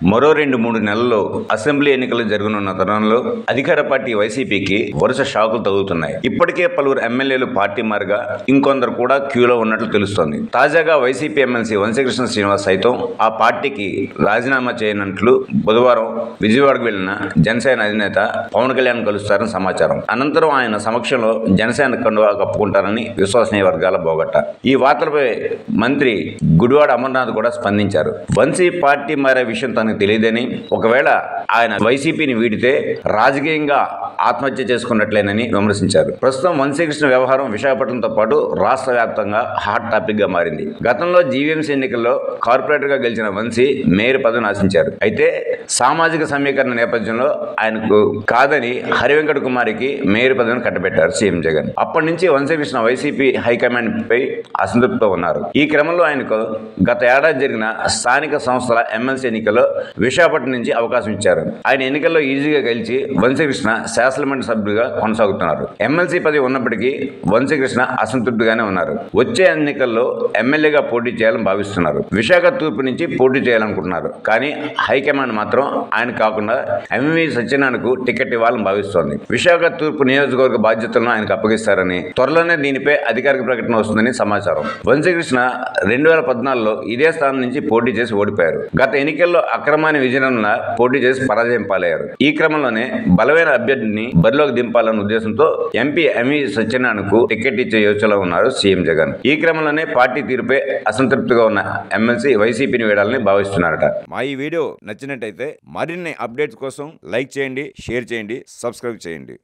మరో 2-3 నెలల్లో అసెంబ్లీ ఎన్నికలు జరగనున్న తరుణంలో అధికార పార్టీ వైసీపీకి వరుస షాకులు తగులుతున్నాయి. ఇప్పటికే పలువురు ఎమ్మెల్యేలు పార్టీ మారగా ఇంకొందరు కూడా క్యూలో ఉన్నట్లు తెలుస్తోంది. తాజాగా వైసీపీ ఎమ్మెల్సీ వంశీకృష్ణ శ్రీనివాస్ సైతం ఆ పార్టీకి రాజీనామా చేయనున్నట్లు బుధవారం విజయవాడకు వెళ్లిన జనసేన అధినేత పవన్ కళ్యాణ్ కలుస్తారని సమాచారం. అనంతరం ఆయన సమక్షంలో జనసేన కండువా కప్పుకుంటారని విశ్వసనీయ వర్గాల బోగట్ట. ఈ వార్తలపై మంత్రి గుడివాడ అమర్నాథ్ కూడా స్పందించారు. వంశీ పార్టీ మారే విషయం తనకు తెలియదని, ఒకవేళ ఆయన వైసీపీని వీడితే రాజకీయంగా ఆత్మహత్య చేసుకున్నట్లేనని విమర్శించారు. ప్రస్తుతం వంశీకృష్ణ వ్యవహారం విశాఖపట్నంతో పాటు రాష్ట్ర వ్యాప్తంగా హాట్ టాపిక్ గా మారింది. గతంలో జీవీఎంసీ ఎన్నికల్లో కార్పొరేటర్ గా గెలిచిన వంశీ మేయర్ పదవిని ఆశించారు. అయితే సామాజిక సమీకరణ నేపథ్యంలో ఆయనకు కాదని హరివెంకట కుమారికి మేయర్ పదవిని కట్టబెట్టారు సీఎం జగన్. అప్పటి నుంచి వంశీకృష్ణ వైసీపీ హైకమాండ్ పై అసంతృప్తితో ఉన్నారు. ఈ క్రమంలో ఆయనకు గత ఏడాది జరిగిన స్థానిక సంస్థల ఎమ్మెల్సీ ఎన్నికల్లో విశాఖపట్నం నుంచి అవకాశం ఇచ్చారు. ఆయన ఎన్నికల్లో ఈజీగా గెలిచి వంశీకృష్ణ శాసనమండలి సభ్యుడిగా కొనసాగుతున్నారు. ఎమ్మెల్సీ పదవి ఉన్నప్పటికీ వంశీకృష్ణ అసంతృప్తిగానే ఉన్నారు. వచ్చే ఎన్నికల్లో ఎమ్మెల్యేగా పోటీ చేయాలని భావిస్తున్నారు. విశాఖ తూర్పు నుంచి పోటీ చేయాలనుకుంటున్నారు. కానీ హైకమాండ్ మాత్రం ఆయన కాకుండా ఎంవి సత్యనారాయణకు టికెట్ ఇవ్వాలని భావిస్తోంది. విశాఖ తూర్పు నియోజకవర్గ బాధ్యతలను ఆయనకు అప్పగిస్తారని, త్వరలోనే దీనిపై అధికారిక ప్రకటన వస్తుందని సమాచారం. వంశీకృష్ణ 2014లో ఇదే స్థానం నుంచి పోటీ చేసి ఓడిపోయారు. గత ఎన్నికల్లో అక్రమాన్ని విజయంలో పోటీ చేసి పరాజయం పాలయ్యారు. ఈ క్రమంలోనే బలమైన అభ్యర్థిని బరిలోకి దింపాలన్న ఉద్దేశంతో ఎంపీ ఎంవి సత్యనారాయణకు టికెట్ ఇచ్చే యోచనలో ఉన్నారు సీఎం జగన్. ఈ క్రమంలోనే పార్టీ తీరుపై అసంతృప్తిగా ఉన్న ఎమ్మెల్సీ వైసీపీని వీడాలని భావిస్తున్నారట. మా ఈ వీడియో నచ్చినట్టయితే మరిన్ని అప్డేట్స్ కోసం లైక్ చేయండి, షేర్ చేయండి, సబ్స్క్రైబ్ చేయండి.